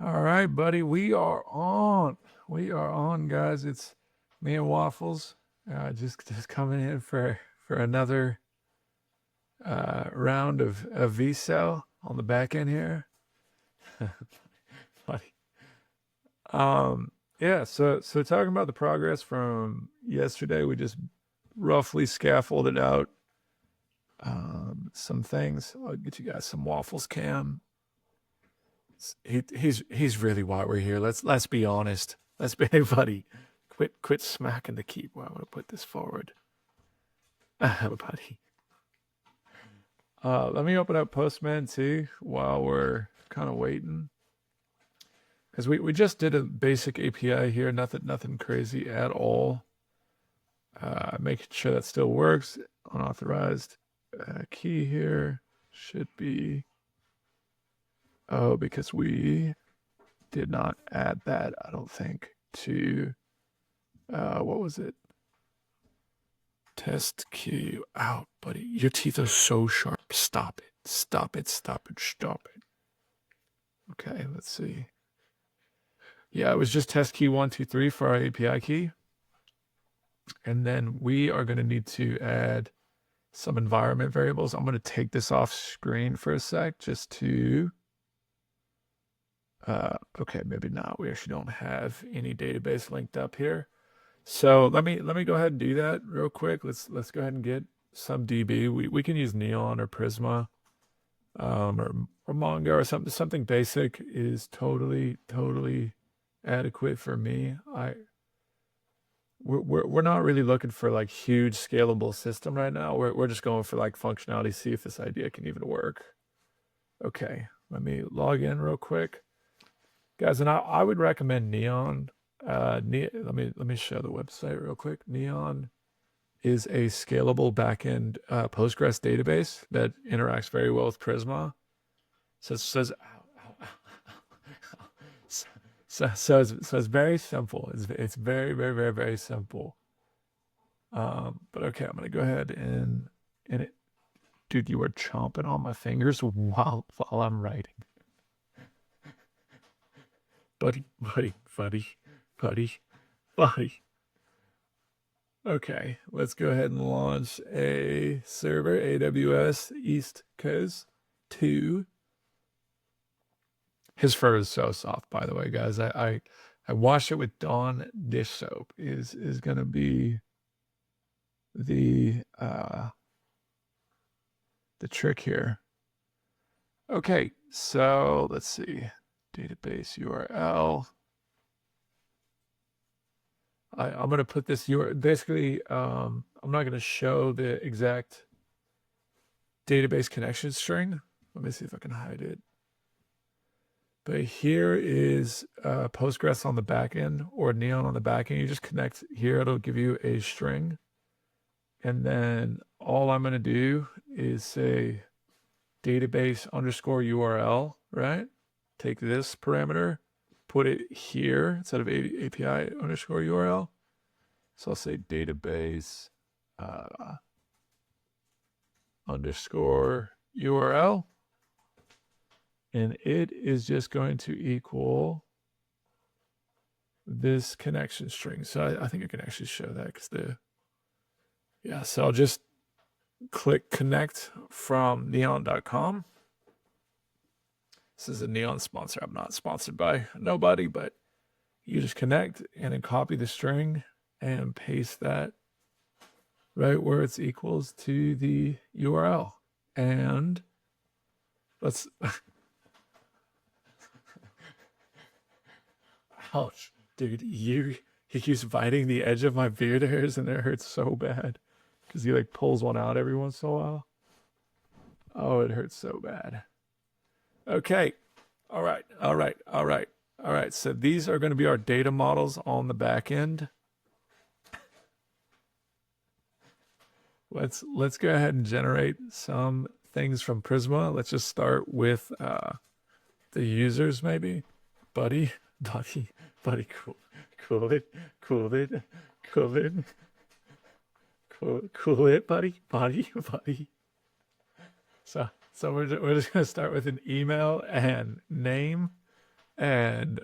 All right, buddy. We are on. We are on, guys. It's me and Waffles. Just coming in for another round of V-cell on the back end here. Buddy. Um, yeah. So talking about the progress from yesterday, we just roughly scaffolded out some things. I'll get you guys some Waffles cam. He's really why we're here. Let's be honest. Let's be, hey, buddy. Quit smacking the keyboard. I'm gonna put this forward. Buddy. Let me open up Postman too while we're kind of waiting. Because we just did a basic API here, nothing crazy at all. Making sure that still works. Unauthorized key here should be. Oh, because we did not add that, I don't think, to what was it? Test key. Ow, buddy. Your teeth are so sharp. Stop it. Stop it. Stop it. Stop it. Okay, let's see. Yeah, it was just test key 123 for our API key. And then we are going to need to add some environment variables. I'm going to take this off screen for a sec just to. Okay, maybe not. We actually don't have any database linked up here. So let me go ahead and do that real quick. Let's go ahead and get some DB. We can use Neon or Prisma, or Mongo or something basic is totally adequate for me. We're not really looking for like huge scalable system right now. We're just going for like functionality, see if this idea can even work. Okay, let me log in real quick, guys, and I would recommend Neon. Let me show the website real quick. Neon is a scalable backend Postgres database that interacts very well with Prisma. So it says, so it's very simple. It's very simple. But okay, I'm gonna go ahead and it, dude, you are chomping on my fingers while I'm writing, buddy. Okay, let's go ahead and launch a server, AWS East Coast 2. His fur is so soft, by the way, guys. I wash it with Dawn dish soap. Is gonna be the trick here. Okay, so let's see. Database URL. I'm gonna put this basically. I'm not gonna show the exact database connection string. Let me see if I can hide it. But here is Postgres on the back end or Neon on the back end. You just connect here. It'll give you a string. And then all I'm going to do is say database underscore URL, right? Take this parameter, put it here instead of API underscore URL. So I'll say database underscore URL. And it is just going to equal this connection string. So I think I can actually show that because so I'll just click connect from neon.com. This is a Neon sponsor. I'm not sponsored by nobody, but you just connect and then copy the string and paste that right where it's equals to the URL. And let's ouch, dude, he keeps biting the edge of my beard hairs and it hurts so bad because he like pulls one out every once in a while. Oh, it hurts so bad. Okay. All right. So these are going to be our data models on the back end. Let's go ahead and generate some things from Prisma. Let's just start with the users maybe. Buddy, cool it, buddy. So we're just gonna start with an email and name, And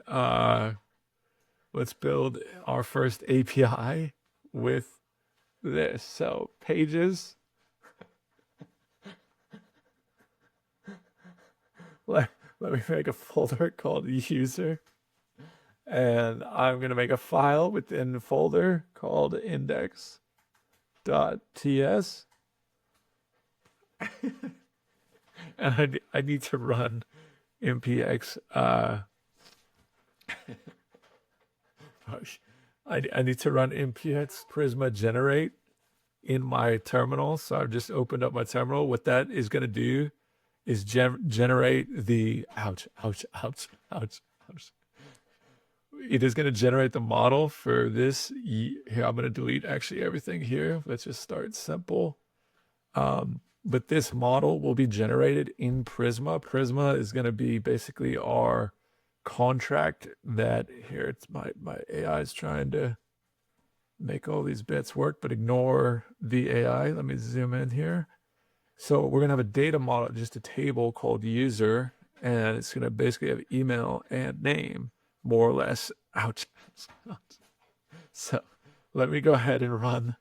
let's build our first API with this. So pages. Let, let me make a folder called user. And I'm going to make a file within the folder called index.ts. And I need to run npx. I need to run npx prisma generate in my terminal. So I've just opened up my terminal. What that is going to do is generate the ouch. It is going to generate the model for this. Here, I'm going to delete actually everything here. Let's just start simple. But this model will be generated in Prisma. Prisma is going to be basically our contract that here it's my AI is trying to make all these bits work, but ignore the AI. Let me zoom in here. So we're going to have a data model, just a table called user, and it's going to basically have email and name, more or less. Ouch. So let me go ahead and run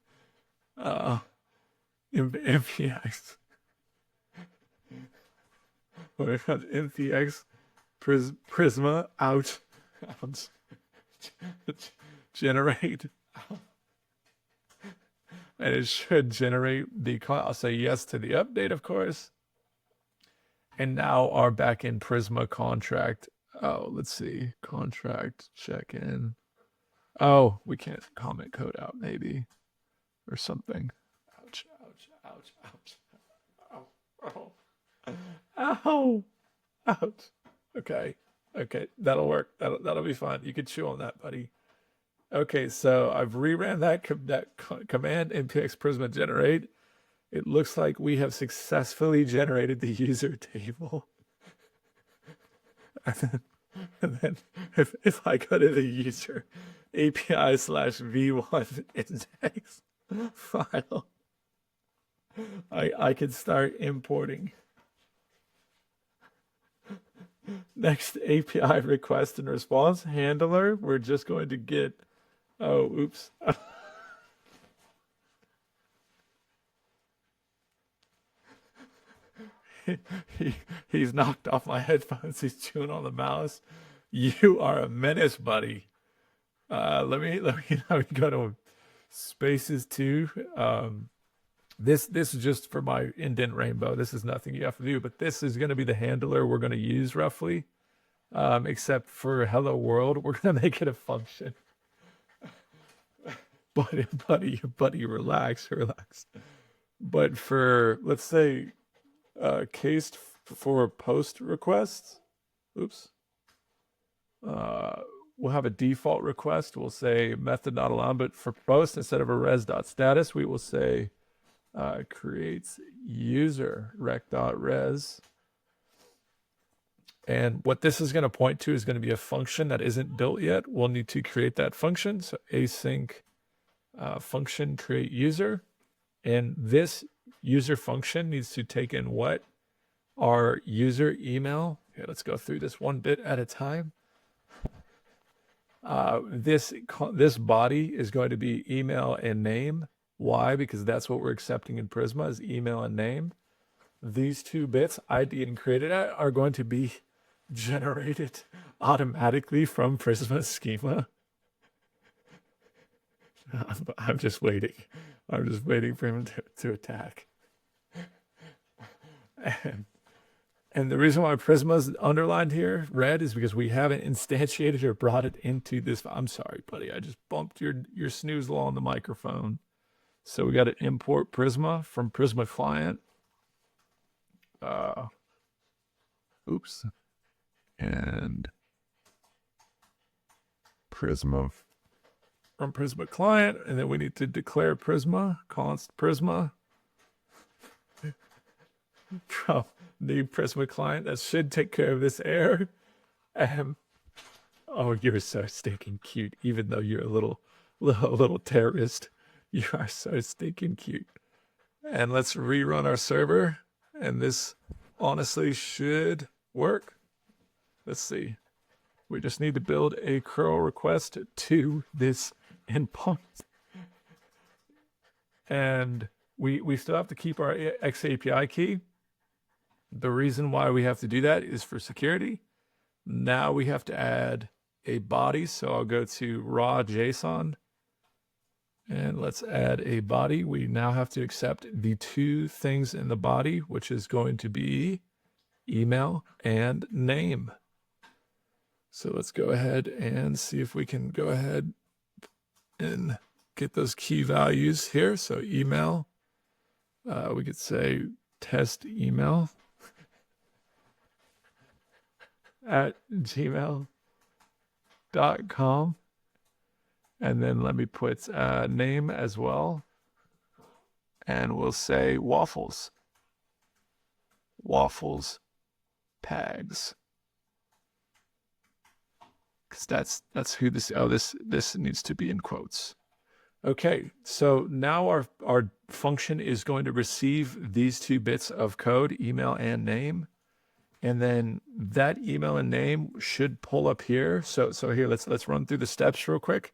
npx. When it comes npx prisma ouch generate, and it should generate the I'll say yes to the update, of course. And now our backend Prisma contract. Oh, let's see. Contract check in. Oh, we can't comment code out, maybe, or something. Ouch, ouch, ouch, ouch. Ow, ow, ow, ouch. Okay, okay, that'll work. That'll be fine. You can chew on that, buddy. Okay, so I've reran that command npx prisma generate. It looks like we have successfully generated the user table. And then if I go to the user API/v1 index file, I can start importing. Next API request and response handler, we're just going to get, oh, oops. He's knocked off my headphones. He's chewing on the mouse. You are a menace, buddy. Let me go to spaces too. This is just for my indent rainbow. This is nothing you have to do, but this is going to be the handler we're going to use roughly. Except for hello world, we're going to make it a function. buddy, relax. But for, let's say, cased for post requests, oops. We'll have a default request. We'll say method not allowed, but for post, instead of a res.status, we will say creates user rec.res. And what this is going to point to is going to be a function that isn't built yet. We'll need to create that function. So async function create user. And this user function needs to take in what? Our user email. Okay, let's go through this one bit at a time. This body is going to be email and name. Why? Because that's what we're accepting in Prisma is email and name. These two bits, ID and created at, are going to be generated automatically from Prisma schema. I'm just waiting. I'm just waiting for him to attack. And the reason why Prisma is underlined here, red, is because we haven't instantiated or brought it into this. I'm sorry, buddy. I just bumped your snooze law on the microphone. So we got to import Prisma from Prisma client. Oops. And Prisma from Prisma client. And then we need to declare Prisma, const Prisma from the Prisma client. That should take care of this error. Oh, you're so stinking cute, even though you're a little terrorist. You are so stinking cute. And let's rerun our server. And this honestly should work. Let's see. We just need to build a curl request to this endpoint. And we still have to keep our XAPI key. The reason why we have to do that is for security. Now we have to add a body. So I'll go to raw JSON and let's add a body. We now have to accept the two things in the body, which is going to be email and name. So let's go ahead and see if we can go ahead and get those key values here. So email, we could say test email at gmail.com. And then let me put name as well. And we'll say Waffles. Waffles Pags. Because that's who this, this needs to be in quotes. Okay, so now our function is going to receive these two bits of code, email and name. And then that email and name should pull up here. So here, let's run through the steps real quick.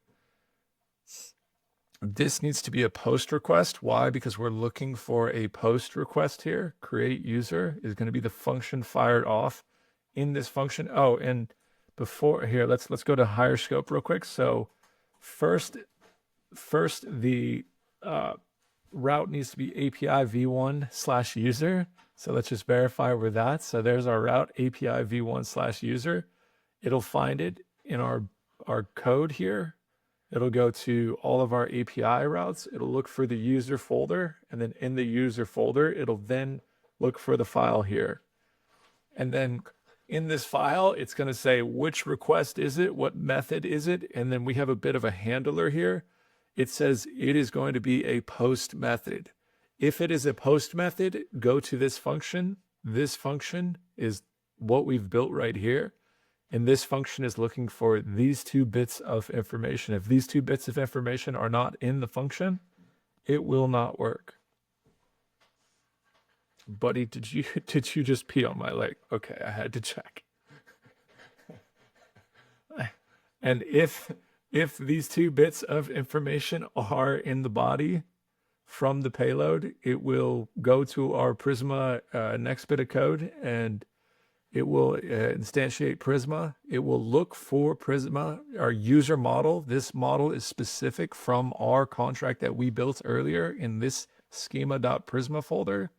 This needs to be a post request. Why? Because we're looking for a post request here. Create user is going to be the function fired off in this function. Oh, and before here, let's go to higher scope real quick. So first the route needs to be API v1/user. So let's just verify we're that. So there's our route, API v1/user. It'll find it in our code here. It'll go to all of our API routes. It'll look for the user folder. And then in the user folder, it'll then look for the file here. And then in this file, it's going to say which request is it? What method is it? And then we have a bit of a handler here. It says it is going to be a post method. If it is a post method, go to this function. This function is what we've built right here. And this function is looking for these two bits of information. If these two bits of information are not in the function, it will not work. Buddy, did you just pee on my leg? Okay, I had to check. And if these two bits of information are in the body from the payload, it will go to our Prisma next bit of code, and it will instantiate Prisma. It will look for Prisma, our user model. This model is specific from our contract that we built earlier in this schema.prisma folder.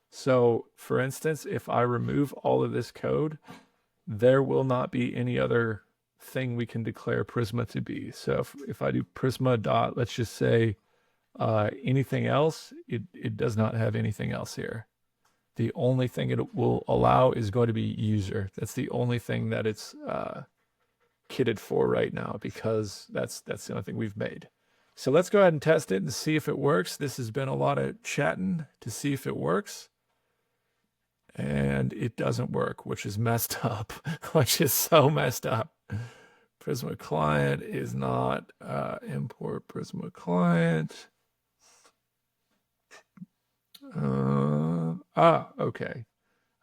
So for instance, if I remove all of this code, there will not be any other thing we can declare Prisma to be. So if I do Prisma dot, let's just say anything else, it does not have anything else here. The only thing it will allow is going to be user. That's the only thing that it's kitted for right now, because that's the only thing we've made. So let's go ahead and test it and see if it works. This has been a lot of chatting to see if it works. And it doesn't work, which is messed up, which is so messed up. Prisma client is not import Prisma client. Okay.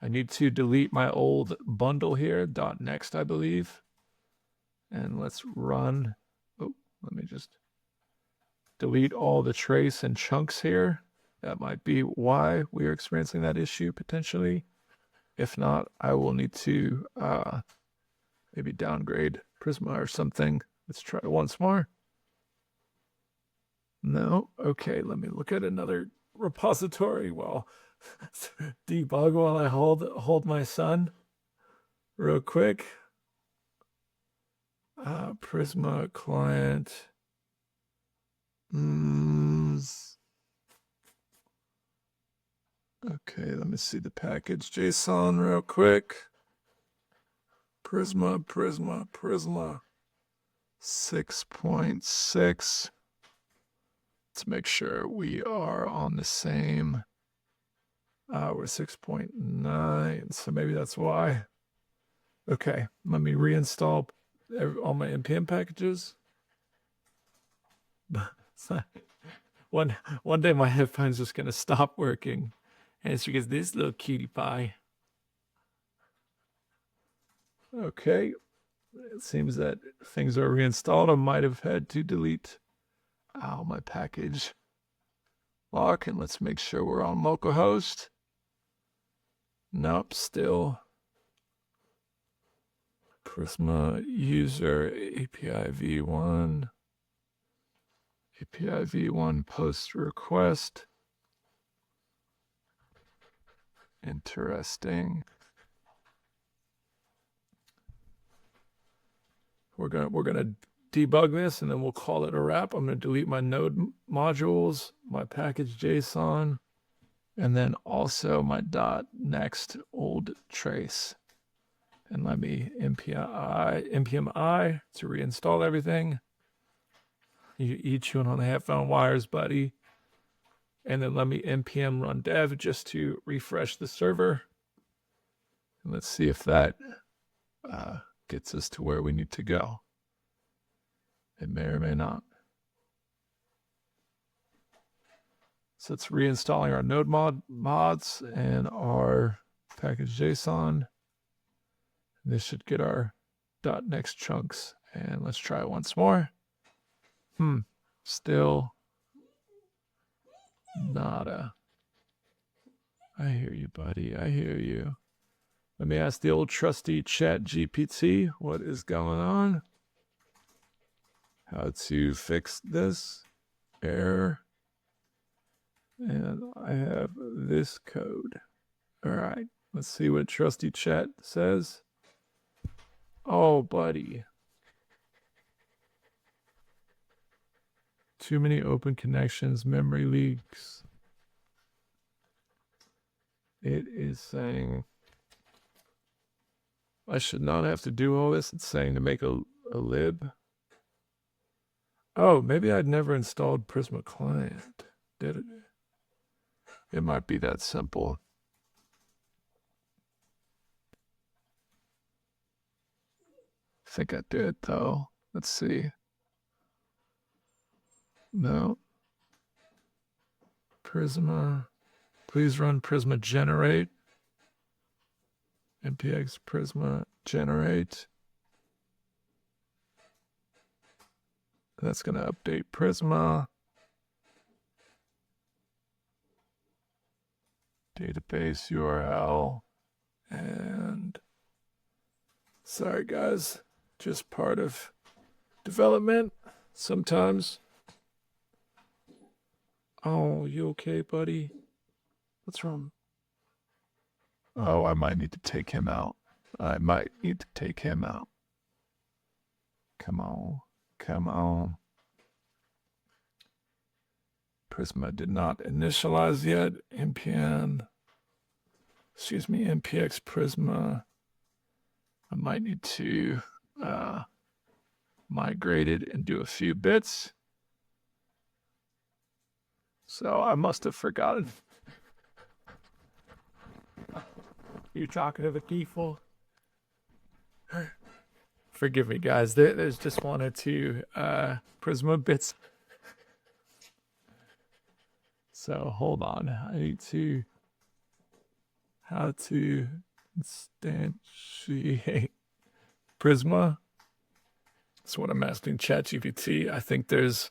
I need to delete my old bundle here, .next, I believe. And let's run. Oh, let me just delete all the trace and chunks here. That might be why we're experiencing that issue potentially. If not, I will need to maybe downgrade Prisma or something. Let's try it once more. No? Okay, let me look at another repository. Well, debug while I hold my son real quick. Prisma client. Okay, let me see the package JSON real quick. Prisma 6.6. Let's make sure we are on the same. We're 6.9, so maybe that's why. Okay, let me reinstall all my npm packages. One day my headphones just gonna stop working, and it's because this little cutie pie. Okay, It seems that things are reinstalled. I might have had to delete my package lock, and let's make sure we're on localhost. Nope, still Prisma user API v1 API v1 post request. Interesting. We're gonna debug this and then we'll call it a wrap. I'm gonna delete my node modules, my package JSON, and then also my .next old trace. And let me npmi to reinstall everything. You each 2.5 on wires, buddy. And then let me npm run dev just to refresh the server. And let's see if that gets us to where we need to go. It may or may not. So it's reinstalling our node mods and our package JSON. This should get our .next chunks. And let's try it once more. Still nada. I hear you, buddy. I hear you. Let me ask the old trusty chat GPT what is going on. How to fix this error. And I have this code. All right, let's see what trusty chat says. Oh, buddy. Too many open connections, memory leaks. It is saying I should not have to do all this. It's saying to make a lib. Oh, maybe I'd never installed Prisma client. Did it? It might be that simple. I think I did, though. Let's see. No. Prisma. Please run Prisma generate. npx Prisma generate. That's going to update Prisma. Database URL. And sorry, guys. Just part of development sometimes. Oh, you okay, buddy? What's wrong? Oh, I might need to take him out. I might need to take him out. Come on. Come on. Prisma did not initialize yet. npx Prisma. I might need to migrate it and do a few bits. So I must have forgotten. You talking to the people? Forgive me, guys. There's just one or two Prisma bits. So hold on. I need to how to instantiate Prisma. That's what I'm asking ChatGPT. I think there's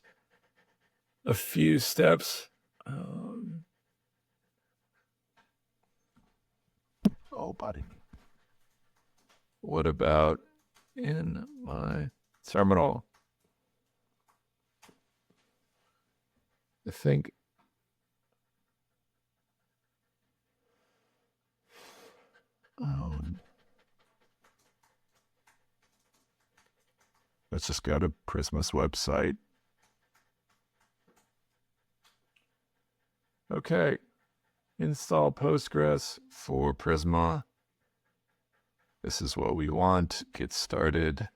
a few steps. Oh, buddy. What about in my terminal? I think. Let's just go to Prisma's website. Okay. Install Postgres for Prisma. This is what we want. Get started.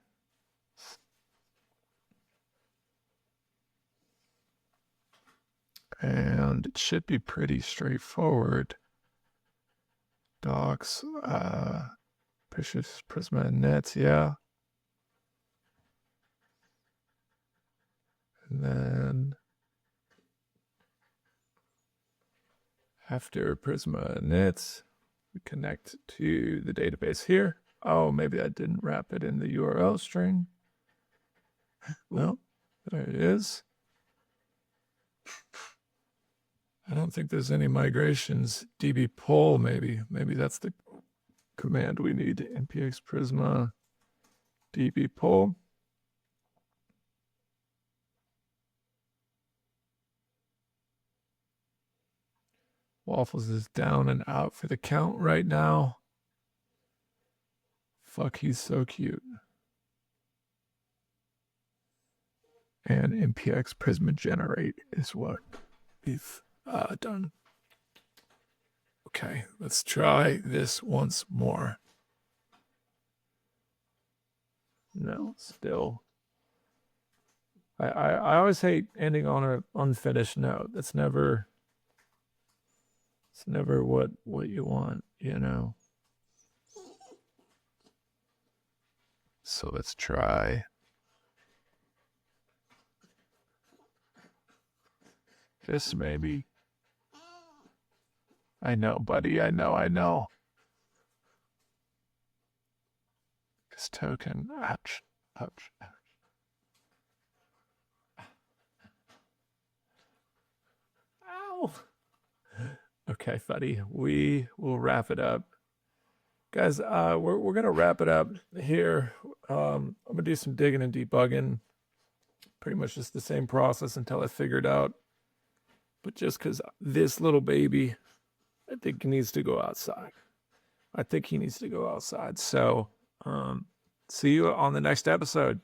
And it should be pretty straightforward. Docs, Prisma Net, yeah. And then after Prisma Net, we connect to the database here. Oh, maybe I didn't wrap it in the URL string. No, there it is. I don't think there's any migrations. DB pull, maybe that's the command we need. npx Prisma DB pull. Waffles is down and out for the count right now. Fuck, he's so cute. And npx Prisma generate is what we've done. Okay, let's try this once more. No, still. I always hate ending on an unfinished note. It's never what you want, you know. So let's try this maybe. I know, buddy. I know. This token. Ouch. Ow. Okay, buddy. We will wrap it up. Guys, we're gonna wrap it up here. I'm gonna do some digging and debugging. Pretty much just the same process until I figure it out. But just because this little baby, I think he needs to go outside. So, see you on the next episode.